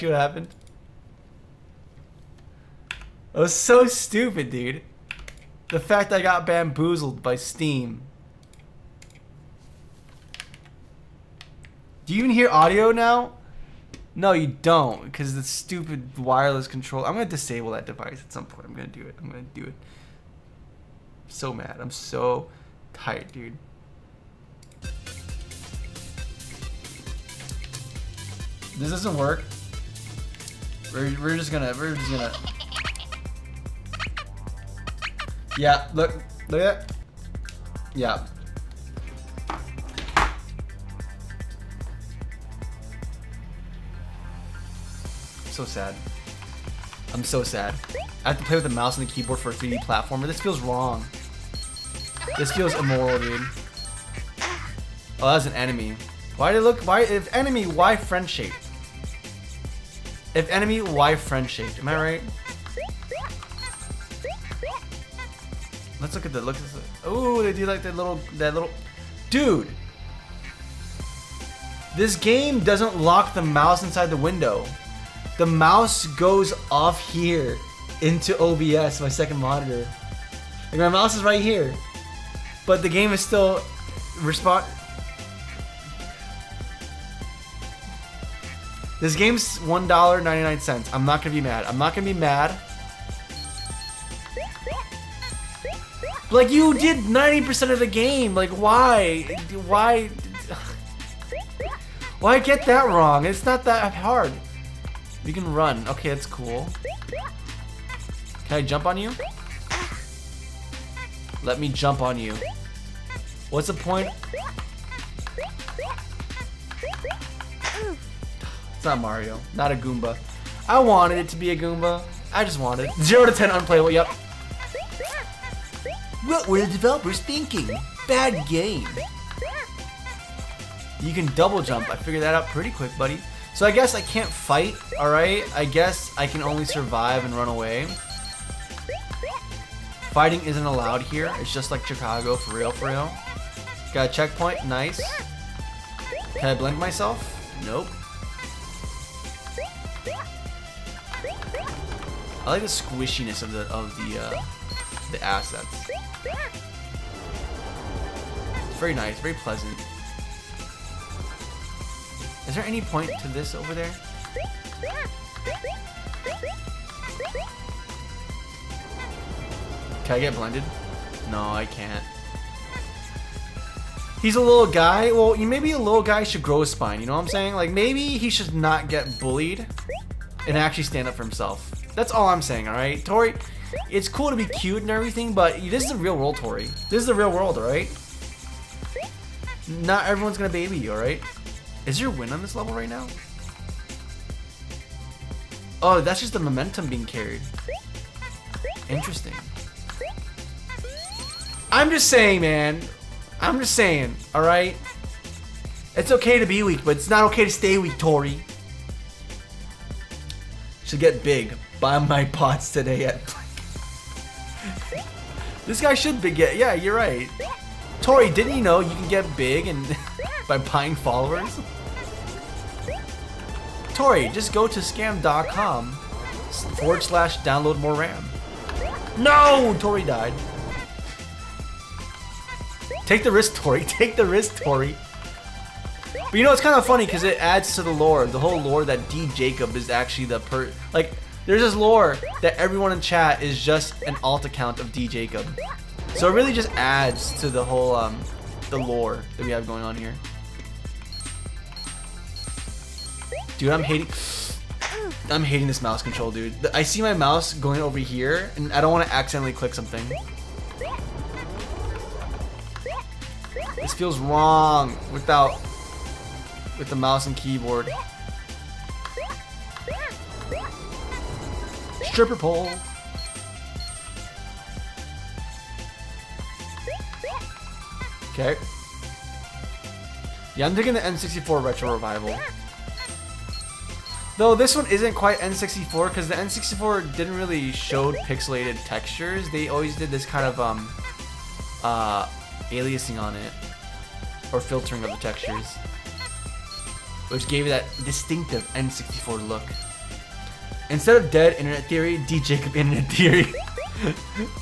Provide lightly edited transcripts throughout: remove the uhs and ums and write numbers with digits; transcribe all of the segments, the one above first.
See what happened? That was so stupid, dude. The fact I got bamboozled by Steam. Do you even hear audio now? No, you don't, because the stupid wireless control. I'm gonna disable that device at some point. I'm gonna do it. I'm gonna do it. I'm so mad. I'm so tired, dude. This doesn't work. We're just gonna. Yeah, look at that. Yeah. So sad. I'm so sad. I have to play with the mouse and the keyboard for a 3D platformer. This feels wrong. This feels immoral, dude. Oh, that's an enemy. Why did it look? Why, if enemy, why friend shaped? If enemy, why friend shaped? Am I right? Let's look at the oh, they do like that little dude. This game doesn't lock the mouse inside the window. The mouse goes off here into OBS, my second monitor. Like my mouse is right here, but the game is still This game's $1.99. I'm not gonna be mad. I'm not gonna be mad. Like, you did 90% of the game. Like, why? Why get that wrong? It's not that hard. You can run. Okay, that's cool. Can I jump on you? Let me jump on you. What's the point? It's not Mario. Not a Goomba. I wanted it to be a Goomba. I just wanted it. 0 to 10 unplayable. Yep. What were the developers thinking? Bad game. You can double jump. I figured that out pretty quick, buddy. So I guess I can't fight, alright? I guess I can only survive and run away. Fighting isn't allowed here. It's just like Chicago, for real, for real. Got a checkpoint, nice. Can I blend myself? Nope. I like the squishiness of the assets. It's very nice, very pleasant. Is there any point to this over there? Can I get blended? No, I can't. He's a little guy. Well, maybe a little guy should grow a spine. You know what I'm saying? Like, maybe he should not get bullied and actually stand up for himself. That's all I'm saying, alright? Toree, it's cool to be cute and everything, but this is the real world, Toree. This is the real world, alright? Not everyone's gonna baby you, alright? Is there a win on this level right now? Oh, that's just the momentum being carried. Interesting. I'm just saying, man. I'm just saying, alright? It's okay to be weak, but it's not okay to stay weak, Toree. Should get big. Buy my pots today at... This guy should get... Yeah, you're right. Toree, didn't you know you can get big and by buying followers? Toree, just go to scam.com/download more RAM. No! Toree died. Take the risk, Toree. Take the risk, Toree. But you know, it's kind of funny because it adds to the lore. The whole lore that D. Jacob is actually the like, there's this lore that everyone in chat is just an alt account of D. Jacob. So it really just adds to the whole, the lore that we have going on here. Dude, I'm hating this mouse control, dude. I see my mouse going over here, and I don't want to accidentally click something. This feels wrong with the mouse and keyboard. Stripper pole. Okay. Yeah, I'm taking the N64 Retro Revival. Though this one isn't quite N64 because the N64 didn't really show pixelated textures. They always did this kind of aliasing on it, or filtering of the textures, which gave it that distinctive N64 look. Instead of dead internet theory, D Jacob internet theory.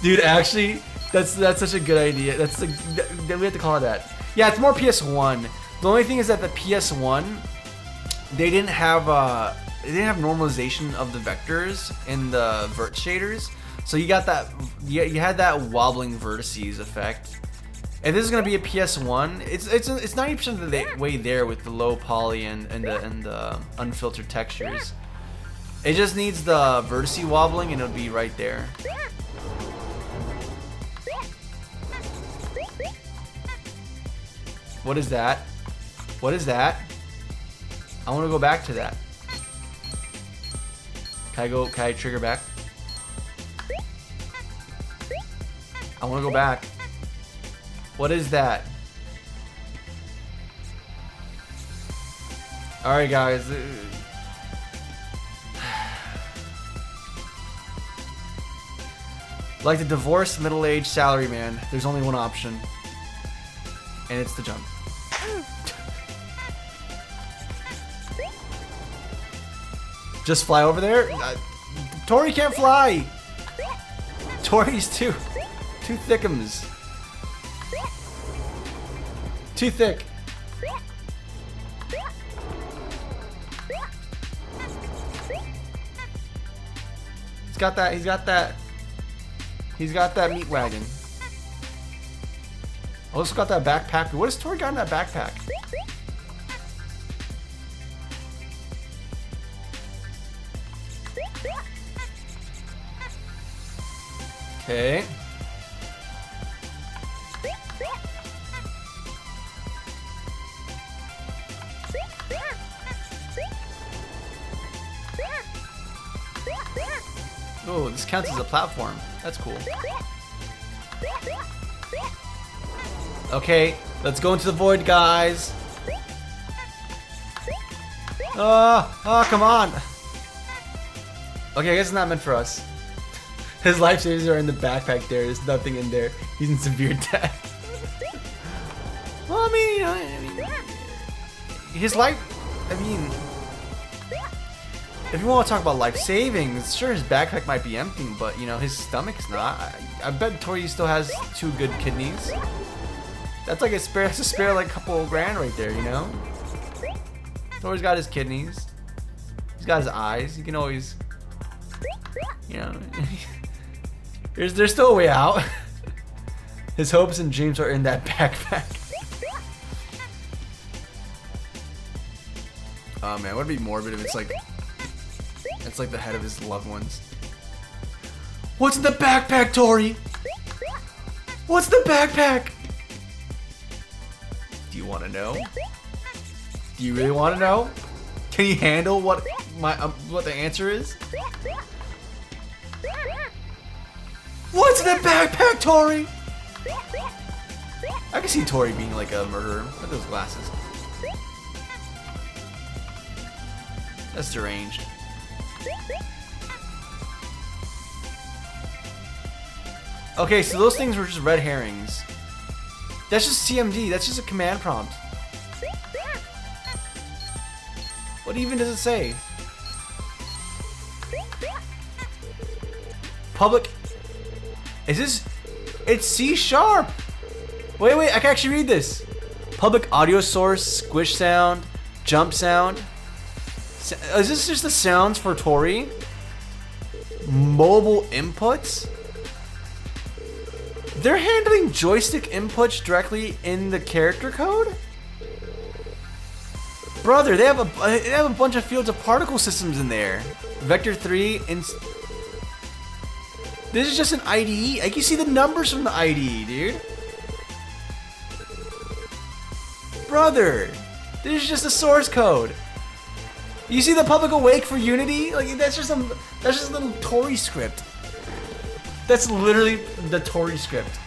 Dude, actually, that's such a good idea. That's we have to call it that. Yeah, it's more PS1. The only thing is that the PS1, they didn't have normalization of the vectors in the vert shaders. So you got that, you had that wobbling vertices effect. And this is gonna be a PS1. It's 90% of the way there with the low poly and the unfiltered textures. It just needs the vertice wobbling and it'll be right there. What is that? What is that? I want to go back to that. Can I trigger back? I want to go back. What is that? Alright guys. Like the divorced middle-aged salaryman, there's only one option. And it's the jump. Just fly over there? Toree can't fly! Toree's too thickums. Too thick. He's got that meat wagon. Also got that backpack. What has Toree got in that backpack? Okay. Oh, this counts as a platform. That's cool. Okay, let's go into the void, guys. Oh, come on. Okay, I guess it's not meant for us. His life savings are in the backpack there. There's nothing in there. He's in severe debt. Well, I mean, his life, if you want to talk about life savings, sure, his backpack might be empty, but, you know, his stomach's not. I bet Toree still has 2 good kidneys. That's like a spare like couple grand right there, you know? Toree's got his kidneys. He's got his eyes. You can always, you know, there's still a way out. His hopes and dreams are in that backpack. Oh man, would it be morbid if it's like the head of his loved ones? What's in the backpack, Toree? What's the backpack? Do you want to know? Do you really want to know? Can you handle what the answer is? What's in the backpack, Toree? I can see Toree being like a murderer. Look at those glasses. That's deranged. Okay, so those things were just red herrings. That's just CMD. That's just a command prompt. What even does it say? Public. Is this? It's C#. Wait, I can actually read this. Public audio source, squish sound, jump sound. Is this just the sounds for Toree? Mobile inputs? They're handling joystick inputs directly in the character code? Brother, they have a bunch of fields of particle systems in there. Vector 3 and this is just an IDE. I can see the numbers from the IDE, dude. Brother, this is just the source code. You see the public awake for Unity? Like that's just a little Toree script. That's literally the Toree script.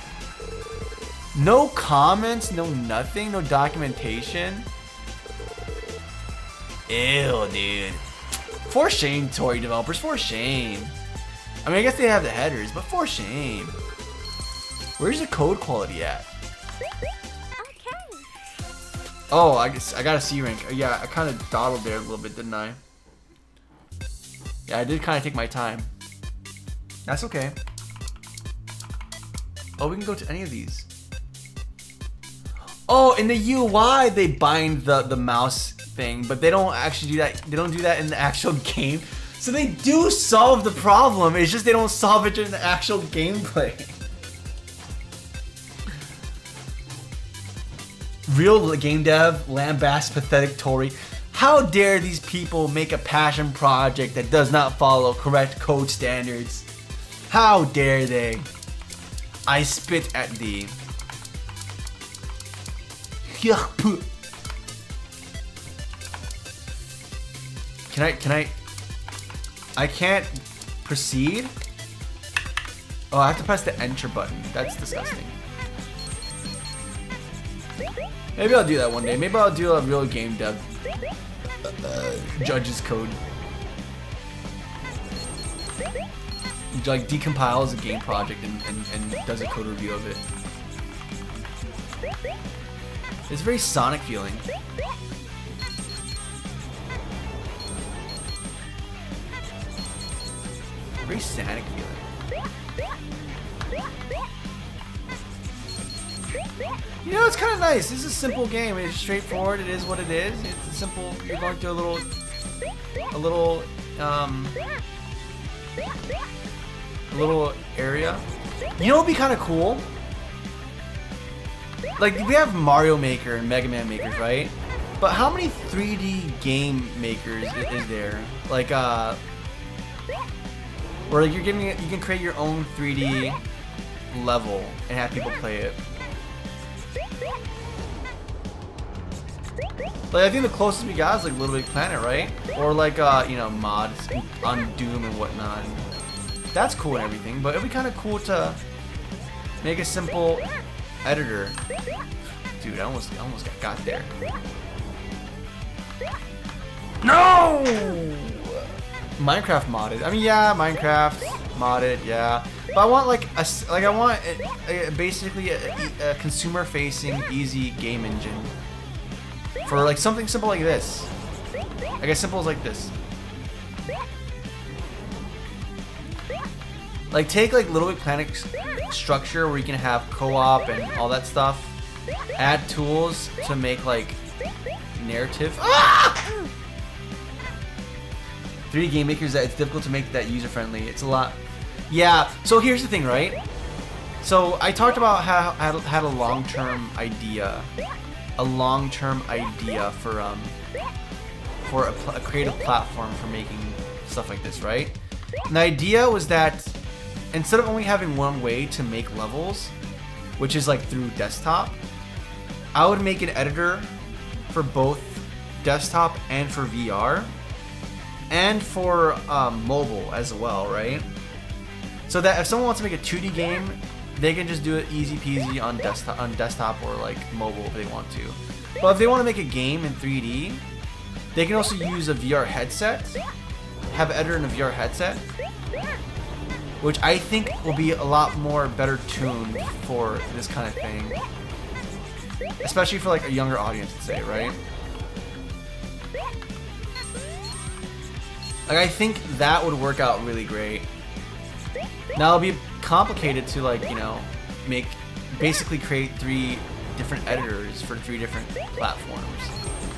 No comments, no nothing, no documentation. Ew, dude. For shame, Toree developers, for shame. I mean, I guess they have the headers, but for shame. Where's the code quality at? Oh, I got a C rank. Yeah, I kind of dawdled there a little bit, didn't I? Yeah, I did kind of take my time. That's okay. Oh, we can go to any of these. Oh, in the UI, they bind the mouse thing, but they don't actually do that. They don't do that in the actual game. So they do solve the problem. It's just they don't solve it in the actual gameplay. Real game dev, lambast pathetic Toree. How dare these people make a passion project that does not follow correct code standards? How dare they? I spit at thee. I can't proceed? Oh, I have to press the enter button. That's disgusting. Maybe I'll do that one day. Maybe I'll do a real game dev judge's code. Like decompiles a game project and does a code review of it. It's very Sonic feeling. Very Sonic feeling. You know, it's kind of nice. This is a simple game. It's straightforward. It is what it is. It's a simple. You're going through a little area. You know what would be kind of cool? Like, we have Mario Maker and Mega Man makers, right? But how many 3D game makers is there? Like, where like you can create your own 3D level and have people play it. Like, I think the closest we got is like Little Big Planet, right? Or like you know, mods on Doom and whatnot. That's cool and everything, but it'd be kind of cool to make a simple editor. Dude, I almost got there. No! Minecraft modded. I mean, yeah, Minecraft modded, yeah. But I want like basically a consumer-facing, easy game engine for like something simple like this. Like as simple as like this. Like take like Little Big Planet structure where you can have co-op and all that stuff. Add tools to make like narrative. Ah! 3D game makers, that it's difficult to make that user friendly. It's a lot. Yeah. So here's the thing, right? So I talked about how I had a long-term idea, for a creative platform for making stuff like this, right? And the idea was that instead of only having one way to make levels, which is like through desktop, I would make an editor for both desktop and for VR. And for mobile as well, right? So that if someone wants to make a 2D game, they can just do it easy peasy on desktop or like mobile if they want to. But if they want to make a game in 3D, they can also use a VR headset, have an editor in a VR headset, which I think will be a lot more better tuned for this kind of thing, especially for like a younger audience, let's say, right? Like, I think that would work out really great. Now it'll be complicated to like, you know, basically create 3 different editors for 3 different platforms.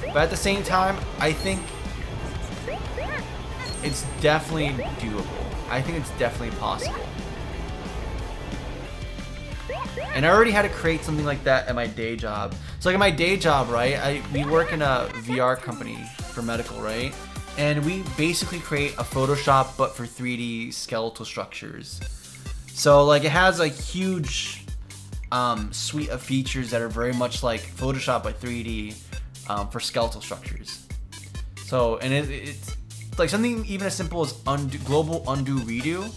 But at the same time, I think it's definitely doable. I think it's definitely possible. And I already had to create something like that at my day job. So like at my day job, right, we work in a VR company for medical, right? And we basically create a Photoshop but for 3D skeletal structures. So like it has a huge suite of features that are very much like Photoshop but 3D for skeletal structures. So, and it's like something even as simple as global undo redo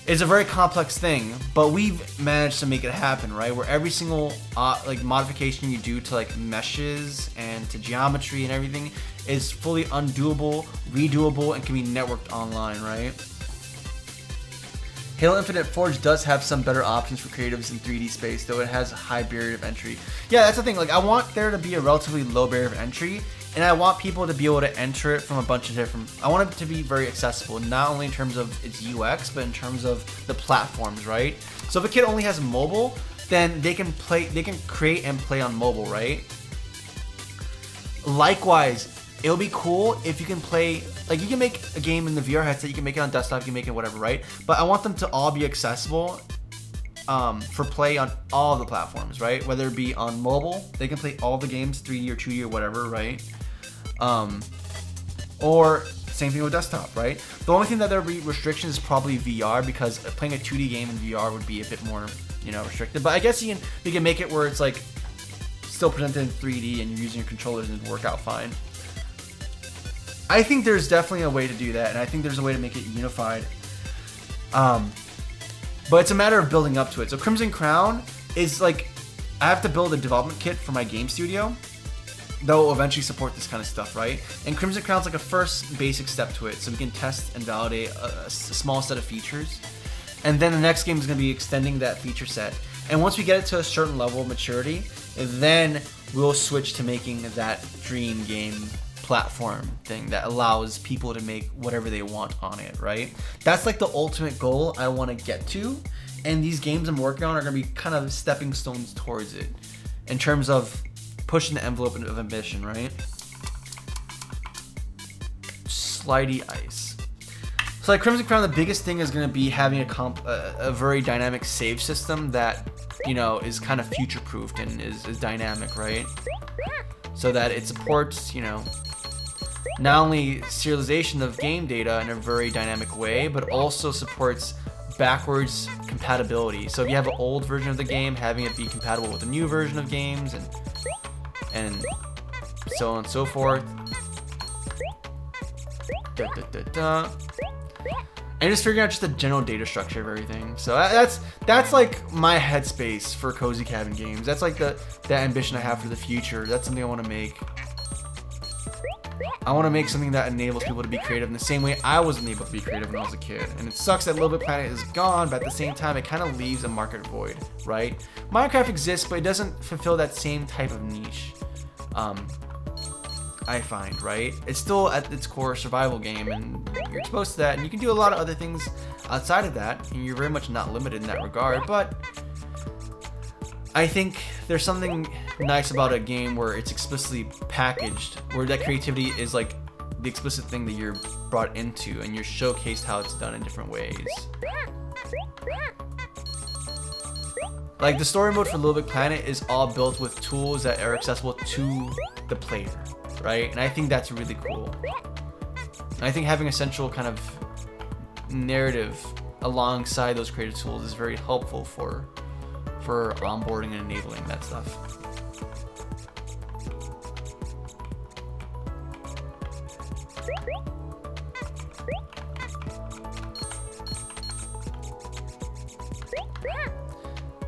is a very complex thing, but we've managed to make it happen, right? Where every single like modification you do to like meshes and to geometry and everything is fully undoable, redoable, and can be networked online, right? Halo Infinite Forge does have some better options for creatives in 3D space, though it has a high barrier of entry. Yeah, that's the thing. Like, I want there to be a relatively low barrier of entry, And I want people to be able to enter it from a bunch of different... I want it to be very accessible, not only in terms of its UX, but in terms of the platforms, right? So if a kid only has mobile, then they can create and play on mobile, right? Likewise, it'll be cool if you can play... Like, you can make a game in the VR headset, you can make it on desktop, you can make it whatever, right? But I want them to all be accessible for play on all the platforms, right? Whether it be on mobile, they can play all the games, 3D or 2D or whatever, right? Or same thing with desktop, right? The only thing that there will be restrictions is probably VR, because playing a 2D game in VR would be a bit more, you know, restricted. But I guess you can make it where it's like still presented in 3D and you're using your controllers and it'd work out fine. I think there's definitely a way to do that, and I think there's a way to make it unified. But it's a matter of building up to it. So Crimson Crown is like, I have to build a development kit for my game studio that will eventually support this kind of stuff, right? And Crimson Crown's like a first basic step to it, so we can test and validate a small set of features. And then the next game is going to be extending that feature set. And once we get it to a certain level of maturity, then we'll switch to making that dream game platform thing that allows people to make whatever they want on it, right? That's like the ultimate goal I want to get to, and these games I'm working on are going to be kind of stepping stones towards it in terms of pushing the envelope of ambition, right? Slidey ice. So like Crimson Crown, the biggest thing is going to be having a very dynamic save system that, you know, is kind of future-proofed and is dynamic, right? So that it supports, you know, not only serialization of game data in a very dynamic way, but also supports backwards compatibility. So if you have an old version of the game, having it be compatible with a new version of games, and so on and so forth. And just figuring out just the general data structure of everything. So that's like my headspace for Cozy Cabin games. That's like the ambition I have for the future. That's something I want to make. I want to make something that enables people to be creative in the same way I wasn't able to be creative when I was a kid. And it sucks that Little Big Planet is gone, but at the same time, it kind of leaves a market void, right? Minecraft exists, but it doesn't fulfill that same type of niche, I find, right? It's still at its core a survival game, and you're exposed to that, and you can do a lot of other things outside of that, and you're very much not limited in that regard, but I think there's something nice about a game where it's explicitly packaged, where that creativity is like the explicit thing that you're brought into, and you're showcased how it's done in different ways. Like the story mode for Little Big Planet is all built with tools that are accessible to the player, right? And I think that's really cool. And I think having a central kind of narrative alongside those creative tools is very helpful for onboarding and enabling that stuff.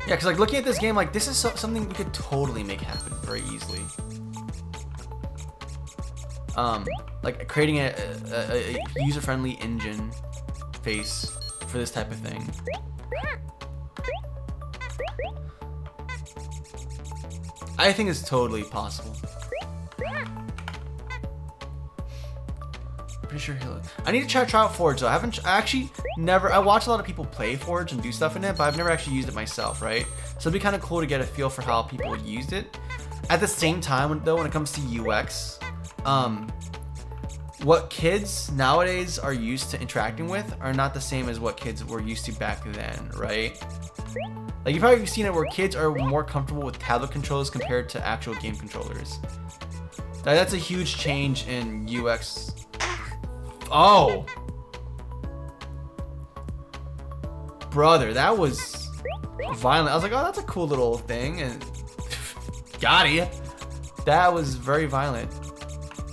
Yeah, because like looking at this game, like this is something we could totally make happen very easily. Like creating a user-friendly engine face for this type of thing. I think it's totally possible. Pretty sure he'll... I need to try out Forge though. I watch a lot of people play Forge and do stuff in it, but I've never actually used it myself, right? So it'd be kind of cool to get a feel for how people used it. At the same time though, when it comes to UX, what kids nowadays are used to interacting with are not the same as what kids were used to back then, right? Like you've probably seen it where kids are more comfortable with tablet controllers compared to actual game controllers. That's a huge change in UX. Oh! Brother, that was violent. I was like, oh, that's a cool little thing, and got ya. That was very violent.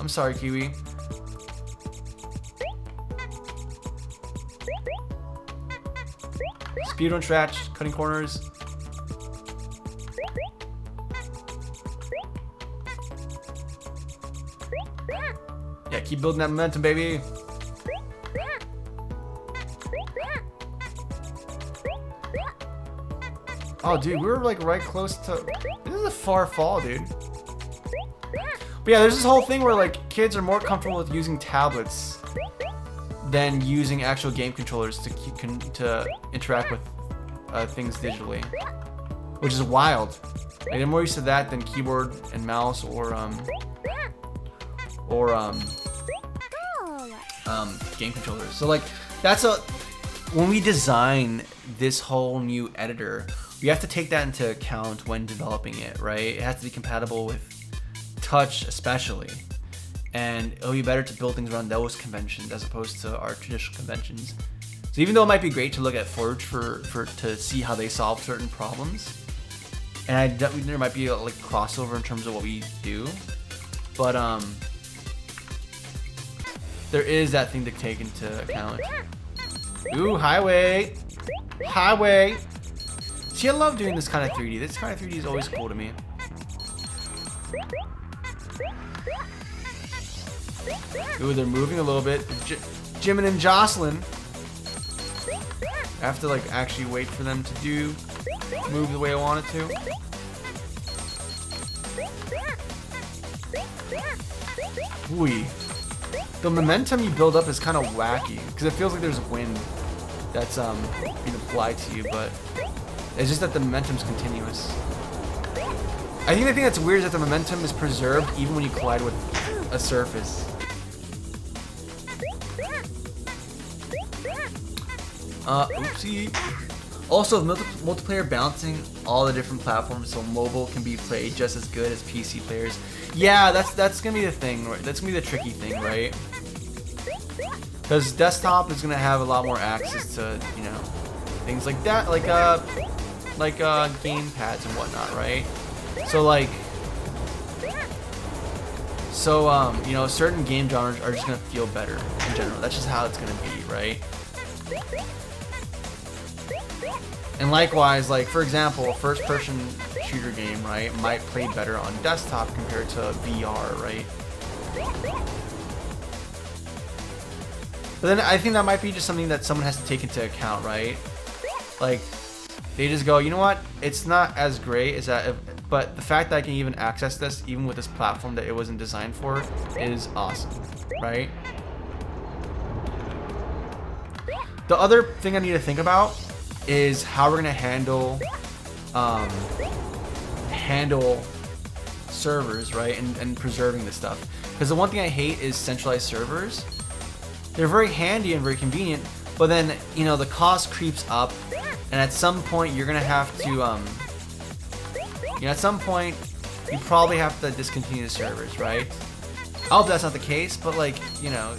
I'm sorry, Kiwi. Speedrun trash, cutting corners. Yeah, keep building that momentum, baby. Oh, dude, we were like right close to... This is a far fall, dude. But yeah, there's this whole thing where like kids are more comfortable with using tablets than using actual game controllers to interact with things digitally, which is wild. Like, they're more used to that than keyboard and mouse or game controllers. So like that's when we design this whole new editor, we have to take that into account when developing it, right? It has to be compatible with touch especially. And it'll be better to build things around those conventions as opposed to our traditional conventions. So even though it might be great to look at Forge to see how they solve certain problems, and there might be a like crossover in terms of what we do, but there is that thing to take into account. Ooh, highway, highway. See, I love doing this kind of 3D. This kind of 3D is always cool to me. Ooh, they're moving a little bit. Jimin and Jocelyn. I have to like actually wait for them to move the way I want it to. Ooh. The momentum you build up is kind of wacky because it feels like there's wind that's being applied to you, but it's just that the momentum's continuous. I think the thing that's weird is that the momentum is preserved even when you collide with a surface. Oopsie. Also, multiplayer balancing all the different platforms so mobile can be played just as good as PC players. Yeah, that's gonna be the thing, right? That's gonna be the tricky thing, right? Because desktop is gonna have a lot more access to, you know, things like that, like game pads and whatnot, right? So you know, certain game genres are just gonna feel better in general. That's just how it's gonna be, right? And likewise, like for example, a first-person shooter game, right, might play better on desktop compared to VR, right? But then I think that might be just something that someone has to take into account, right? Like, they just go, you know what? It's not as great as that, but the fact that I can even access this, even with this platform that it wasn't designed for, is awesome, right? The other thing I need to think about is how we're gonna handle servers, right, and preserving this stuff. Because the one thing I hate is centralized servers. They're very handy and very convenient, but then, you know, the cost creeps up, and at some point you're gonna have to, you know, at some point you probably have to discontinue the servers, right? I hope that's not the case, but like, you know,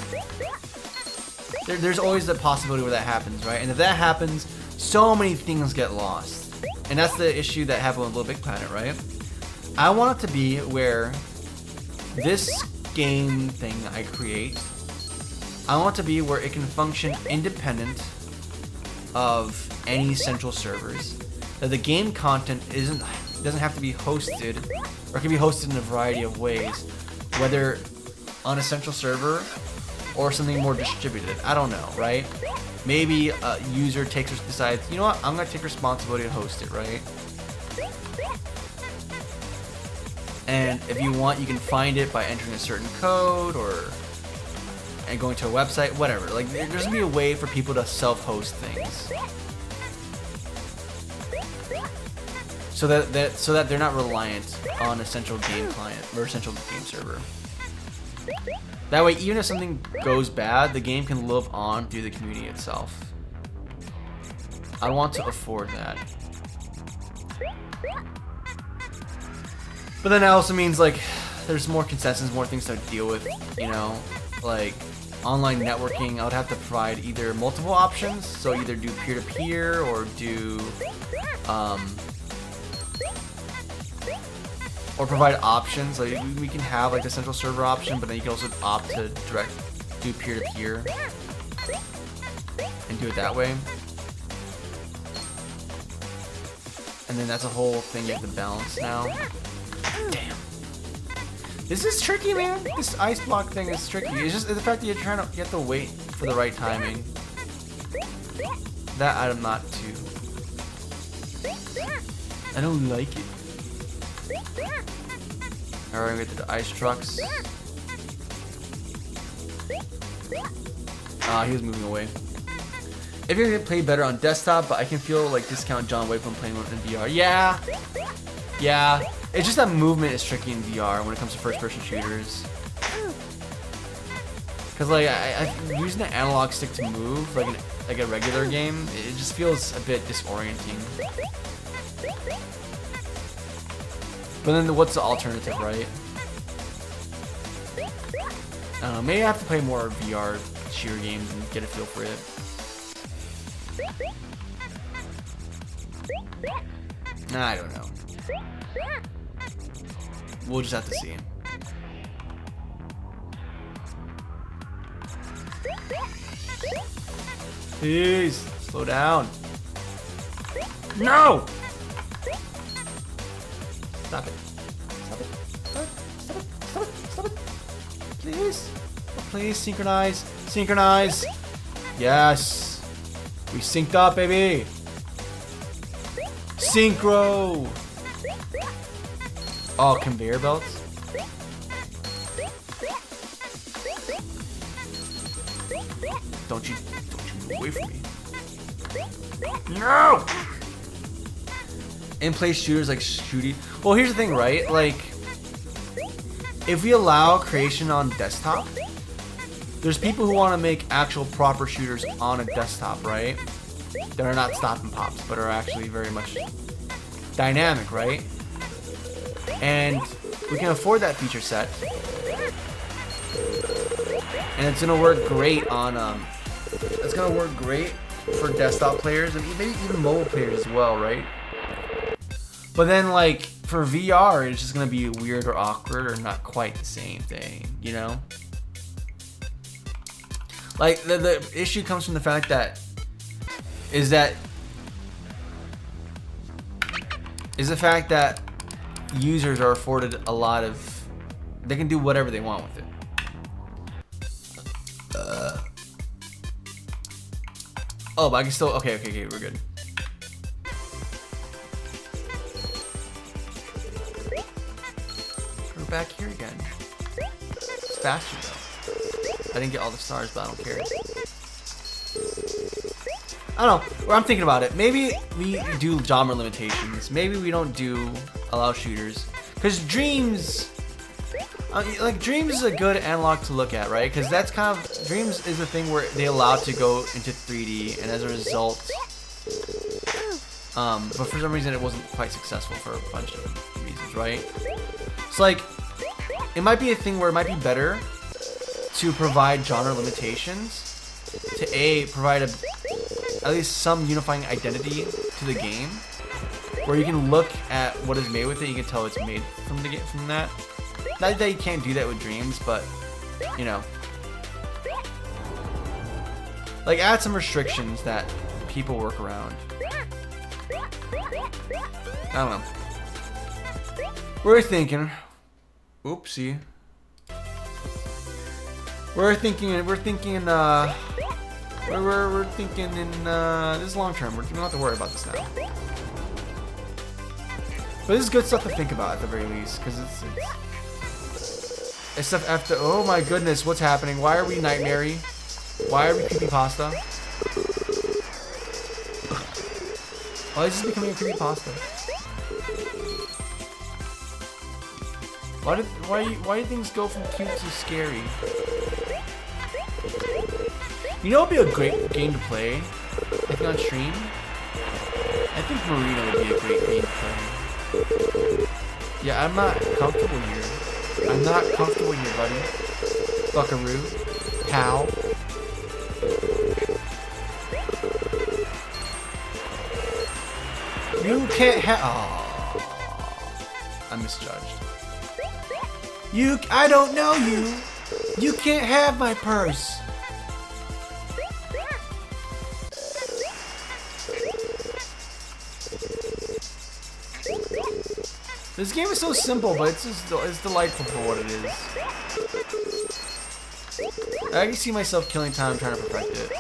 there's always the possibility where that happens, right? And if that happens, so many things get lost. And that's the issue that happened with Little Big Planet, right? I want it to be where this game thing I create, I want it to be where it can function independent of any central servers. That the game content doesn't have to be hosted, or it can be hosted in a variety of ways, whether on a central server or something more distributed. I don't know, right? Maybe a user decides, you know what, I'm gonna take responsibility to host it, right? And if you want, you can find it by entering a certain code and going to a website, whatever. Like, there's gonna be a way for people to self-host things, so that they're not reliant on a central game client or a central game server. That way, even if something goes bad, the game can live on through the community itself. I want to afford that. But then that also means, like, there's more consensus, more things to deal with, you know? Like, online networking, I would have to provide either multiple options, so either do peer-to-peer or do, or provide options. Like, we can have like the central server option, but then you can also opt to do peer-to-peer and do it that way. And then that's a whole thing you have to balance now. Damn. This is tricky, man. This ice block thing is tricky. It's just the fact that you have to wait for the right timing. That I'm not too. I don't like it. Alright, we get to the ice trucks. He was moving away. If you're gonna play better on desktop, but I can feel like discount John Wick when playing in VR. Yeah. Yeah. It's just that movement is tricky in VR when it comes to first-person shooters. Cause like using the analog stick to move like a regular game, it just feels a bit disorienting. But then what's the alternative, right? I don't know, maybe I have to play more VR shooter games and get a feel for it. Nah, I don't know. We'll just have to see. Please, slow down. No! Stop it. Stop it. Stop it. Stop it. Stop it. Stop it. Please. Oh, please, synchronize. Synchronize. Yes. We synced up, baby. Synchro. Oh, conveyor belts. Don't you move away from me. No! In-play shooters like shooting. Well, here's the thing, right? Like, if we allow creation on desktop, there's people who want to make actual proper shooters on a desktop, right? That are not stop and pops, but are actually very much dynamic, right? And we can afford that feature set. And it's gonna work great on it's gonna work great for desktop players and maybe even mobile players as well, right? But then like for VR, it's just gonna be weird or awkward or not quite the same thing, you know? Like the issue comes from the fact that users are afforded a lot of, they can do whatever they want with it. Oh, but I can still, okay, we're good. We're back here again. It's faster though. I didn't get all the stars, but I don't care. I don't know, or I'm thinking about it. Maybe we do genre limitations. Maybe we don't allow shooters. Because Dreams, like Dreams is a good analog to look at, right? Because that's kind of, Dreams is the thing where they allowed to go into 3D, and as a result, but for some reason it wasn't quite successful for a bunch of reasons, right? It's like, it might be a thing where it might be better to provide genre limitations to provide at least some unifying identity to the game, where you can look at what is made with it, you can tell it's made from that. Not that you can't do that with Dreams, but you know, like add some restrictions that people work around. I don't know. We're thinking. Oopsie. We're thinking in this is long term. We don't have to worry about this now. But this is good stuff to think about at the very least, because it's stuff after. Oh my goodness, what's happening? Why are we nightmare-y? Why are we creepypasta? Why is this becoming a creepypasta? Why do things go from cute to scary? You know, it'd be a great game to play, I think, on stream. I think Marina would be a great game to play. Yeah, I'm not comfortable here. I'm not comfortable here, buddy. Buckaroo. Pal. You can't have. Oh, I misjudged. I don't know you. You can't have my purse. This game is so simple, but it's delightful for what it is. I can see myself killing time trying to perfect it.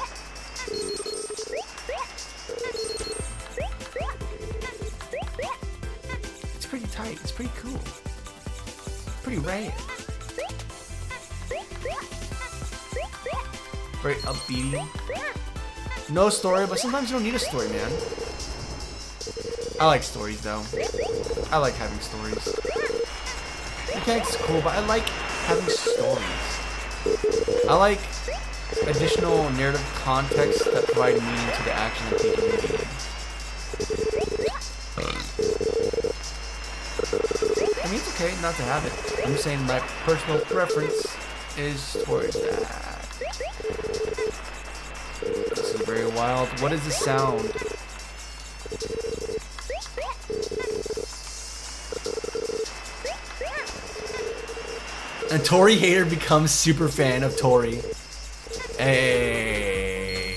It's pretty tight. It's pretty cool. pretty rare. Very upbeat. No story, but sometimes you don't need a story, man. I like stories, though. I like having stories. Mechanic's cool, but I like having stories. I like additional narrative context that provide meaning to the action I'm taking in the game. I mean, it's okay not to have it. I'm just saying my personal preference is towards that. This is very wild. What is the sound? A Toree hater becomes super fan of Toree. Hey,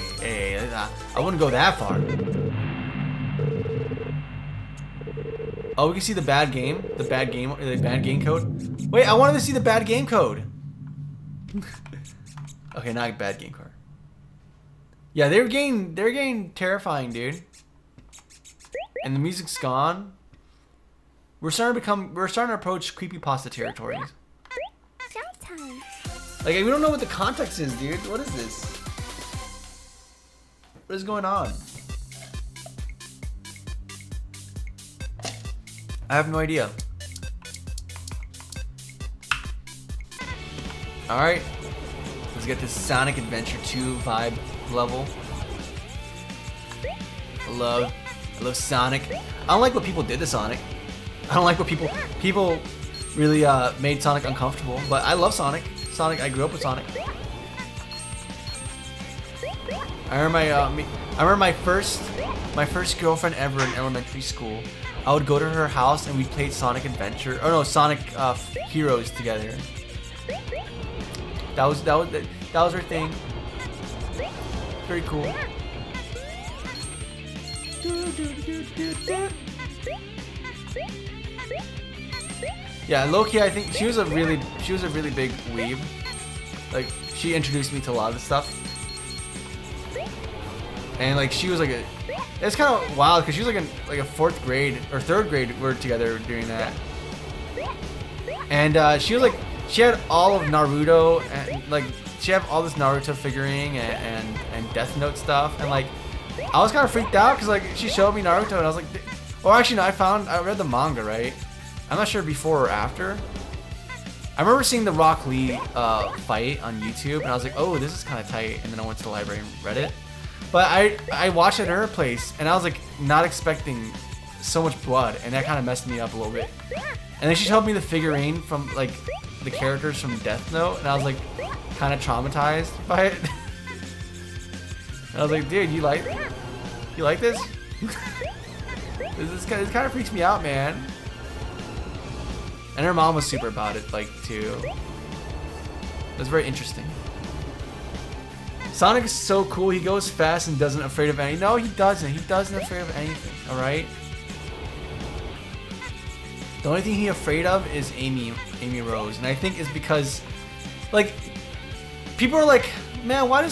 I wouldn't go that far. Oh, we can see the bad game, the bad game code. Wait, I wanted to see the bad game code. Okay, not bad game code. Yeah, they're getting terrifying, dude. And the music's gone. We're starting to approach creepypasta territory. Like, we don't know what the context is, dude. What is this? What is going on? I have no idea. Alright. Let's get this Sonic Adventure 2 vibe level. I love Sonic. I don't like what people did to Sonic. I don't like what people really made Sonic uncomfortable, but I love Sonic. I grew up with Sonic. I remember my first girlfriend ever in elementary school. I would go to her house and we played Sonic Adventure. Oh no, Sonic Heroes together. That was her thing. Very cool. Yeah, low-key, I think she was a really big weeb. Like, she introduced me to a lot of the stuff. And like, she was like it's kind of wild because she was like a 4th grade or 3rd grade we were together during that. And she had all of Naruto, and like she had all this Naruto figuring and Death Note stuff, and like I was kind of freaked out because like she showed me Naruto and I was like, well, actually no, I read the manga, right? I'm not sure before or after. I remember seeing the Rock Lee fight on YouTube, and I was like, oh, this is kind of tight. And then I went to the library and read it. But I watched it at her place, and I was like not expecting so much blood, and that kind of messed me up a little bit. And then she showed me the figurine from like the characters from Death Note, and I was like kind of traumatized by it. And I was like, dude, you like this? This kind of freaks me out, man. And her mom was super about it, like, too. It was very interesting. Sonic is so cool. He goes fast and doesn't afraid of anything. No, he doesn't. He doesn't afraid of anything, alright? The only thing he's afraid of is Amy Rose. And I think it's because, like, people are like, man, why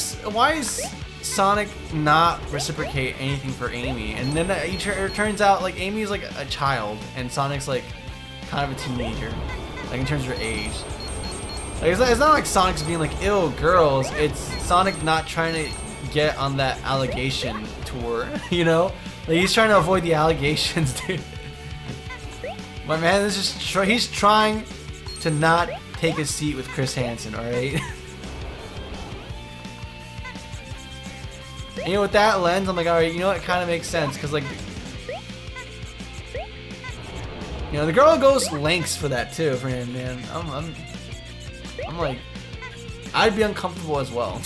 is Sonic not reciprocate anything for Amy? And then it turns out, like, Amy's like a child, and Sonic's like kind of a teenager, like in terms of her age. Like, it's not like Sonic's being like, ew, girls. It's Sonic not trying to get on that allegation tour, you know? Like, he's trying to avoid the allegations, dude. My man is just he's trying to not take a seat with Chris Hansen, alright? And, you know, with that lens, I'm like, alright, you know, it kind of makes sense, because, like, you know, the girl goes lengths for that too, for him, man. I'm like, I'd be uncomfortable as well.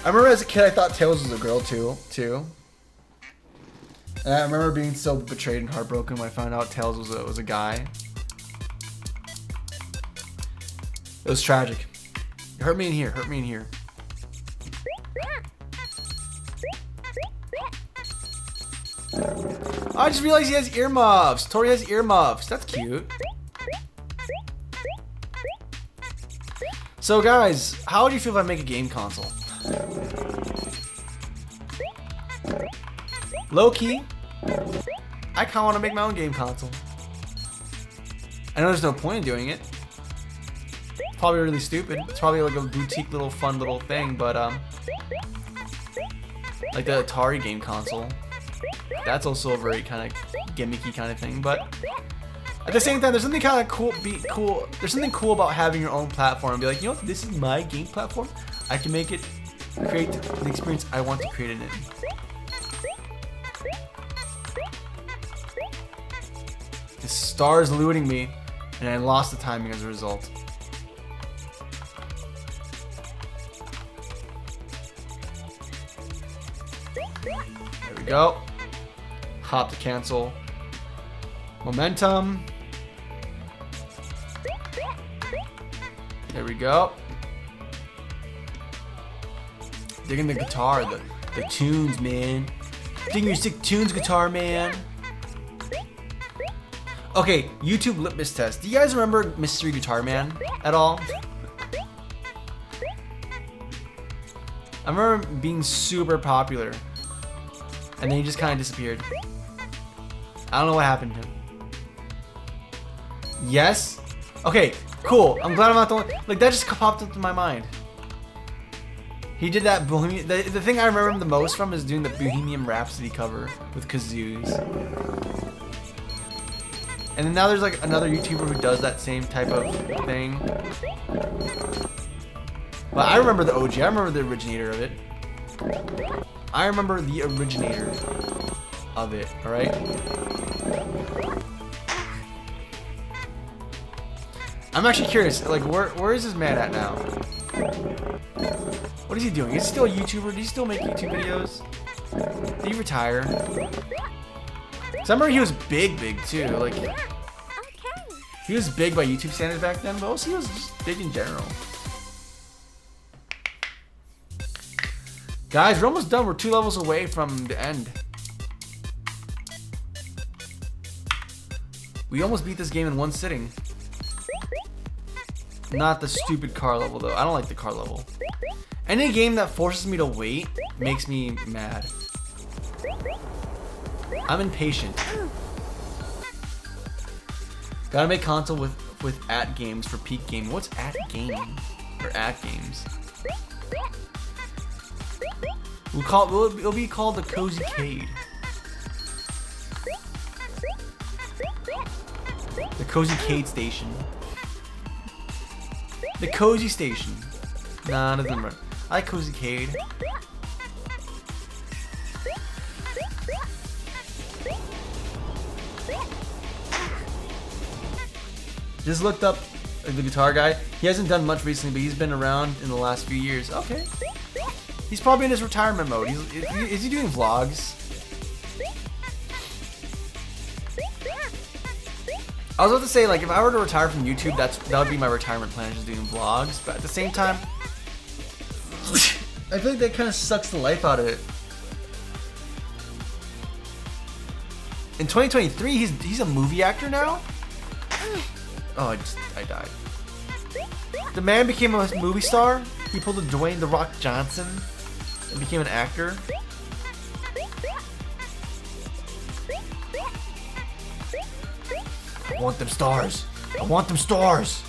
I remember as a kid, I thought Tails was a girl too. And I remember being so betrayed and heartbroken when I found out Tails was a guy. It was tragic. It hurt me in here. Hurt me in here. Oh, I just realized he has earmuffs. Toree has earmuffs. That's cute. So guys, how would you feel if I make a game console? Low key, I kind of want to make my own game console. I know there's no point in doing it. It's probably really stupid. It's probably like a boutique little fun little thing, but like the Atari game console. That's also a very kind of gimmicky kind of thing, but at the same time, there's something kind of cool. There's something cool about having your own platform and be like, you know what? This is my game platform. I can make it, create the experience I want to create it in. The star is eluding me, and I lost the timing as a result. There we go. Hop to cancel. Momentum. There we go. Digging the guitar, the tunes, man. Digging your sick tunes, guitar man. Okay, YouTube litmus test. Do you guys remember Mystery Guitar Man at all? I remember being super popular, and then he just kind of disappeared. I don't know what happened to him. Yes? Okay, cool. I'm glad I'm not the one. Like, that just popped into my mind. He did that Bohemian. The thing I remember him the most from is doing the Bohemian Rhapsody cover with kazoos. And then now there's like another YouTuber who does that same type of thing. But I remember the OG. I remember the originator of it. I remember the originator of it, alright? I'm actually curious, like, where is this man at now? What is he doing? Is he still a YouTuber? Does he still make YouTube videos? Did he retire? Cause I remember he was big too. Like, he was big by YouTube standards back then, but also he was just big in general. Guys, we're almost done. We're 2 levels away from the end. We almost beat this game in one sitting. Not the stupid car level though. I don't like the car level. Any game that forces me to wait makes me mad. I'm impatient. Gotta make console with at games for peak gaming. What's at gaming? Or at games? It'll be called the Cozy Cade. The Cozy Cade Station. The Cozy Station. Nah, doesn't run. I like Cozy Cade. Just looked up the guitar guy. He hasn't done much recently, but he's been around in the last few years. Okay. He's probably in his retirement mode. Is he doing vlogs? I was about to say, like, if I were to retire from YouTube, that would be my retirement plan, just doing vlogs. But at the same time, I feel like that kind of sucks the life out of it. In 2023, he's a movie actor now? Oh, I died. The man became a movie star. He pulled a Dwayne "The Rock" Johnson and became an actor. I want them stars. I want them stars.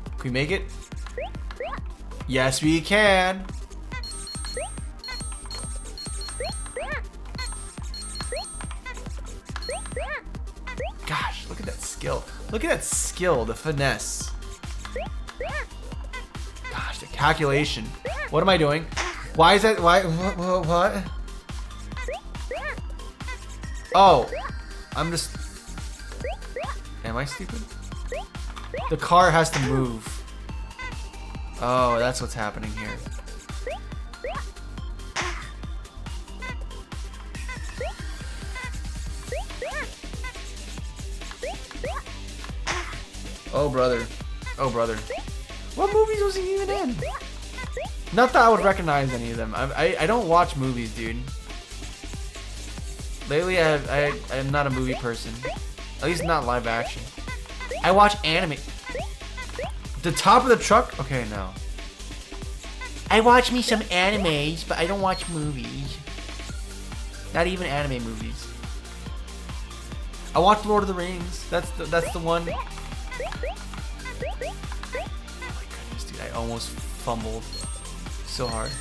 Can we make it? Yes, we can. Gosh, look at that skill. Look at that skill, the finesse. Gosh, the calculation. What am I doing? Why is that? Why? What? Oh, I'm just. Am I stupid? The car has to move. Oh, that's what's happening here. Oh, brother. Oh, brother. What movies was he even in? Not that I would recognize any of them. I don't watch movies, dude. Lately, I'm not a movie person. At least not live action. I watch anime. The top of the truck? Okay, no. I watch me some animes, but I don't watch movies. Not even anime movies. I watched Lord of the Rings. That's the one. Oh my goodness, dude! I almost fumbled so hard.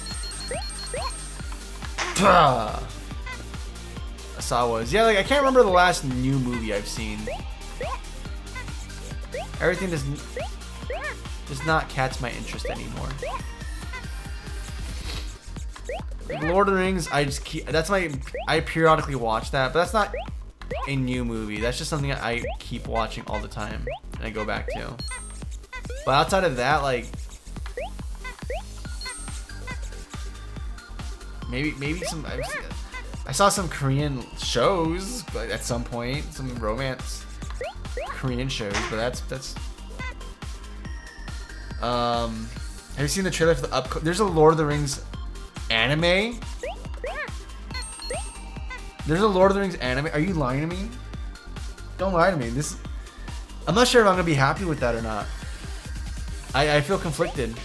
Saw was I can't remember the last new movie I've seen. Everything does not catch my interest anymore. Like Lord of the Rings, I periodically watch that, but that's not a new movie. That's just something I keep watching all the time and I go back to. But outside of that, like maybe some I saw some Korean shows at some point, some romance Korean shows, but that's have you seen the trailer for the there's a Lord of the Rings anime? There's a Lord of the Rings anime? Are you lying to me? Don't lie to me. I'm not sure if I'm gonna be happy with that or not. I feel conflicted.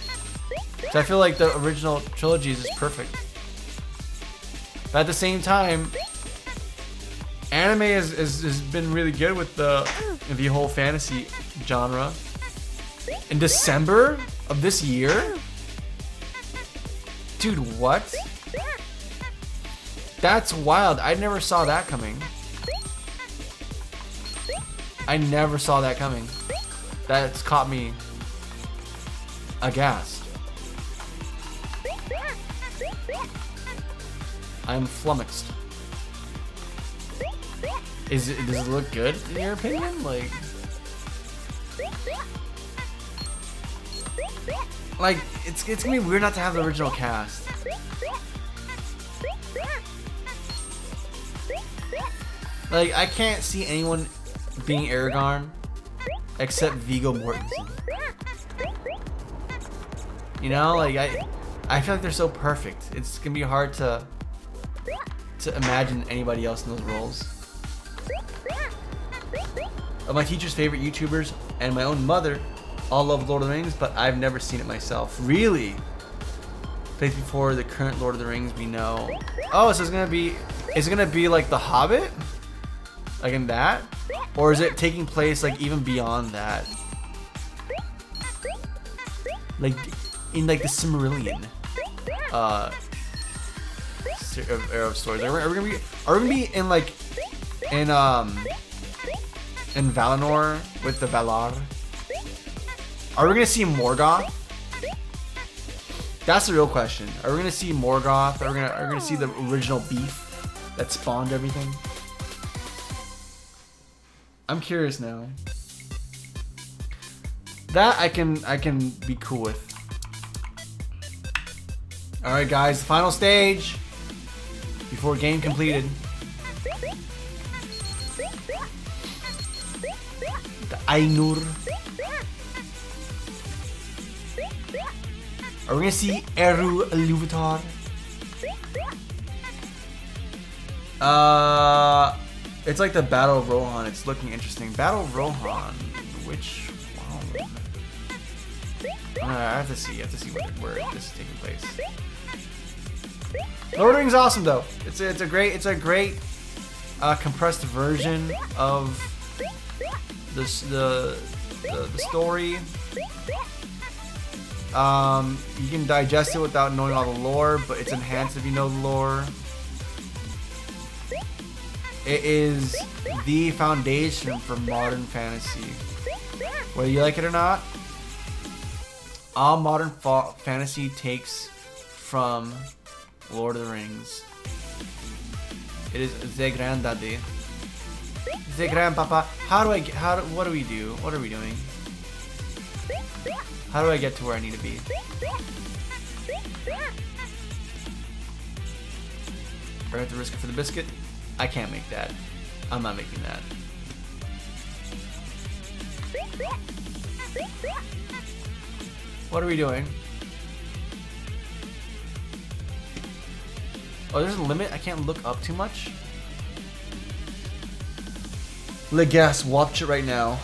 So I feel like the original trilogy is just perfect. But at the same time, anime has been really good with the whole fantasy genre. In December of this year? Dude, what? That's wild. I never saw that coming. I never saw that coming. That's caught me aghast. I'm flummoxed. Does it look good in your opinion? Like it's gonna be weird not to have the original cast. Like I can't see anyone being Aragorn except Viggo Mortensen. You know, like I feel like they're so perfect. It's gonna be hard to imagine anybody else in those roles. My teacher's favorite YouTubers and my own mother all love Lord of the Rings, but I've never seen it myself. Really? Place before the current Lord of the Rings we know. Oh, so is it gonna be like The Hobbit? Like in that? Or is it taking place like even beyond that? Like in like the Silmarillion era of stories. Are we gonna be in like in Valinor with the Valar? Are we gonna see Morgoth? That's the real question. Are we gonna see Morgoth? Are we gonna see the original beef that spawned everything? I'm curious now. That I can be cool with. All right, guys, the final stage before game completed. The Ainur. Are we gonna see Eru Iluvatar? It's like the Battle of Rohan. It's looking interesting. Battle of Rohan. Which one? I have to see. Where this is taking place. Lord of the Rings is awesome though. It's a great compressed version of the story. You can digest it without knowing all the lore, but it's enhanced if you know the lore. It is the foundation for modern fantasy. Whether you like it or not, all modern fantasy takes from Lord of the Rings. It is the granddaddy, the grandpapa. What do we do? What are we doing? How do I get to where I need to be? Do I have to risk it for the biscuit? I can't make that. I'm not making that. What are we doing? Oh, there's a limit? I can't look up too much? Le gas, watch it right now.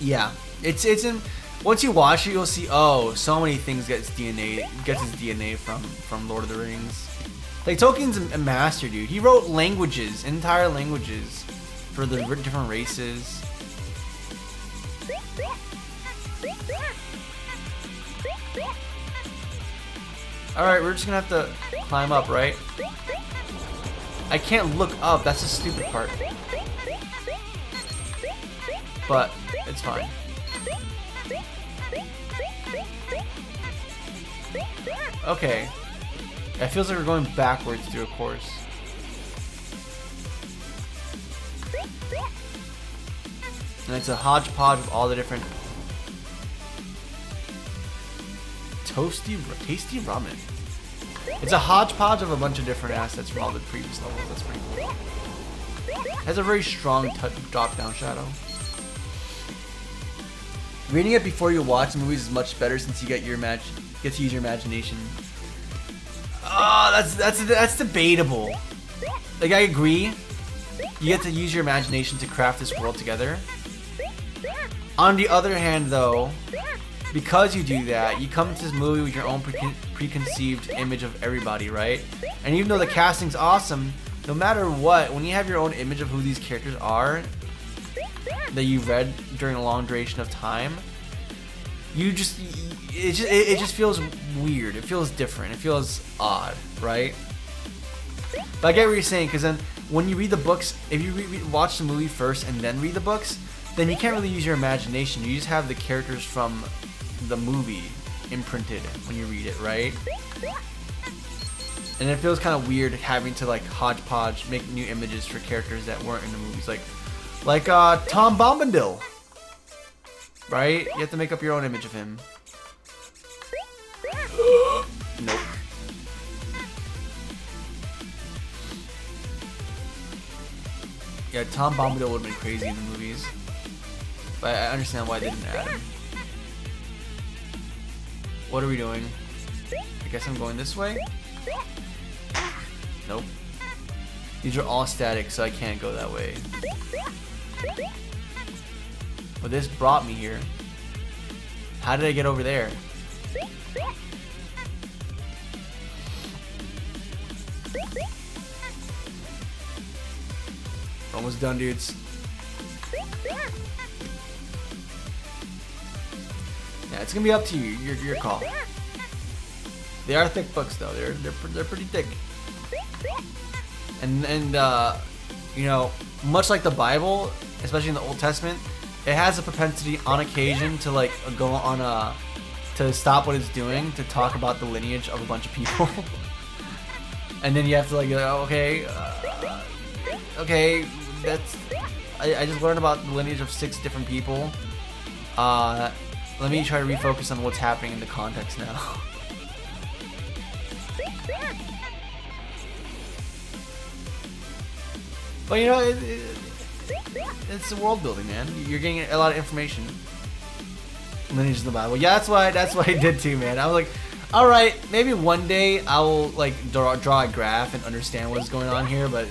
Yeah, it's in. Once you watch it, you'll see. Oh, so many things gets his DNA from Lord of the Rings. Like Tolkien's a master, dude. He wrote languages, entire languages, for the different races. All right, we're just gonna have to climb up, right? I can't look up. That's the stupid part. But it's fine. Okay. It feels like we're going backwards through a course. And it's a hodgepodge of all the different tasty ramen. It's a hodgepodge of a bunch of different assets from all the previous levels. That's pretty cool. It has a very strong drop-down shadow. Reading it before you watch the movies is much better since you get to use your imagination. Oh, that's debatable. Like, I agree. You get to use your imagination to craft this world together. On the other hand, though, because you do that, you come into this movie with your own preconceived image of everybody, right? And even though the casting's awesome, no matter what, when you have your own image of who these characters are that you've read during a long duration of time, it just feels weird. It feels different. It feels odd, right? But I get what you're saying, because then when you read the books, if you watch the movie first and then read the books, then you can't really use your imagination. You just have the characters from the movie imprinted when you read it, right? And it feels kind of weird having to like hodgepodge, make new images for characters that weren't in the movies, like Tom Bombadil, right? You have to make up your own image of him. Nope. Yeah, Tom Bombadil would have been crazy in the movies, but I understand why they didn't add him. What are we doing? I guess I'm going this way? Nope. These are all static, so I can't go that way. But this brought me here. How did I get over there? We're almost done, dudes. Yeah, it's gonna be up to you. Your call. They are thick books, though. They're pretty thick. And you know, much like the Bible, especially in the Old Testament, it has a propensity on occasion to like go on to stop what it's doing to talk about the lineage of a bunch of people. And then you have to like, okay, that's I just learned about the lineage of 6 different people. Let me try to refocus on what's happening in the context now. But you know, it's world building, man. You're getting a lot of information. Lineage of the Bible. Yeah, that's what I did too, man. I was like, all right, maybe one day I will like draw a graph and understand what's going on here. But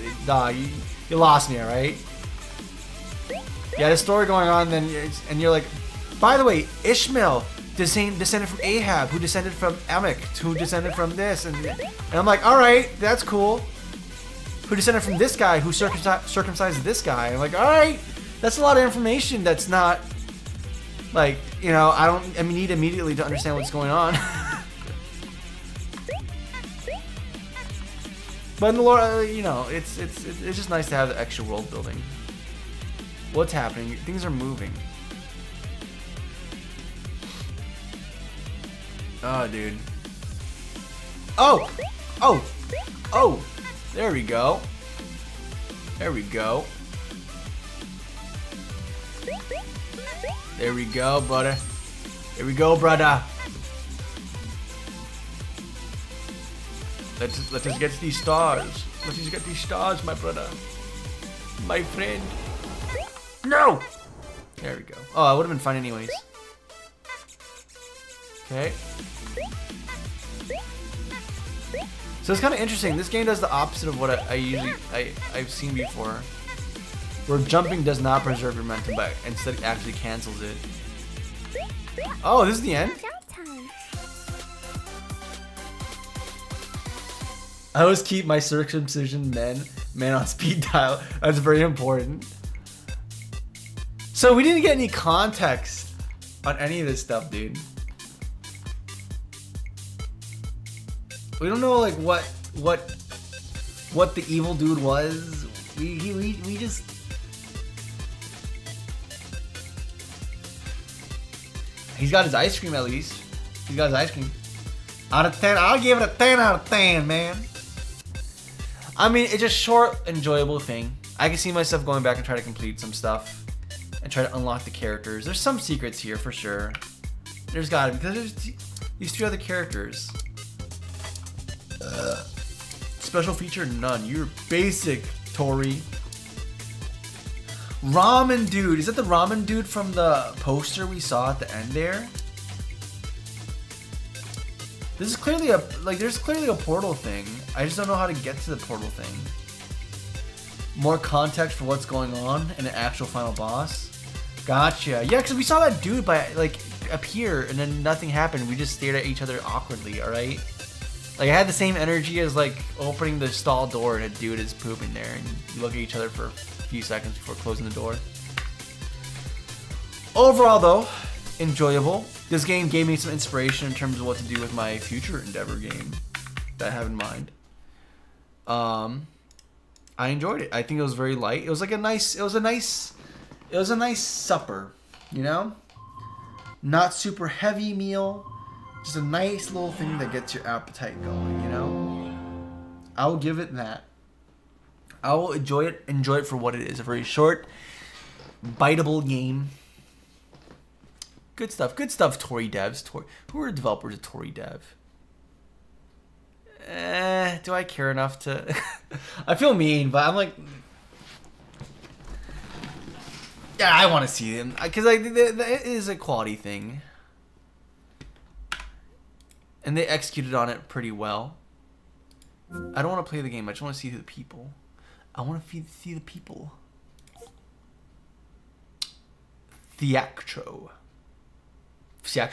you lost me, all right? Yeah, there's a story going on, and you're like, by the way, Ishmael descended from Ahab, who descended from Amalek, who descended from this, and I'm like, all right, that's cool. Who descended from this guy, who circumcised this guy? I'm like, all right, that's a lot of information. That's not like, you know, I need immediately to understand what's going on. But in the lore, you know, it's just nice to have the extra world building. What's happening? Things are moving. Oh, dude. Oh! Oh! Oh! There we go. There we go. There we go, brother. There we go, brother. Let us get these stars. Let us get these stars, my brother. My friend. No! There we go. Oh, it would have been fun anyways. Okay. So it's kind of interesting. This game does the opposite of what I've seen before, where jumping does not preserve your momentum, but instead it actually cancels it. Oh, this is the end? I always keep my circumcision man on speed dial. That's very important. So we didn't get any context on any of this stuff, dude. We don't know like what the evil dude was. We just. He's got his ice cream at least. He's got his ice cream. Out of 10, I'll give it a 10 out of 10, man. I mean, it's a short, enjoyable thing. I can see myself going back and try to complete some stuff and try to unlock the characters. There's some secrets here for sure. There's gotta be, because there's these 3 other characters. Special feature, none. You're basic, Toree. Ramen dude. Is that the ramen dude from the poster we saw at the end there? This is clearly a, like, there's clearly a portal thing. I just don't know how to get to the portal thing. More context for what's going on in an actual final boss. Gotcha. Yeah, because we saw that dude appear and then nothing happened. We just stared at each other awkwardly, alright? Like, I had the same energy as, like, opening the stall door and a dude is pooping there and you look at each other for a few seconds before closing the door. Overall, though, enjoyable. This game gave me some inspiration in terms of what to do with my future endeavor game that I have in mind. I enjoyed it. I think it was very light. It was like a nice supper, you know? Not super heavy meal. Just a nice little thing that gets your appetite going, you know? I will give it that. I will enjoy it for what it is. A very short, biteable game. Good stuff, Toree devs. Who are the developers of Toree dev? Do I care enough to... I feel mean, but I'm like... Yeah, I want to see them. Because it is a quality thing. And they executed on it pretty well. I don't want to play the game. I just want to see the people. I want to see the people. Theatro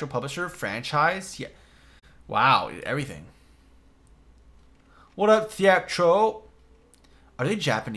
publisher, franchise, yeah. Wow, everything. What up, Theatro? Are they Japanese?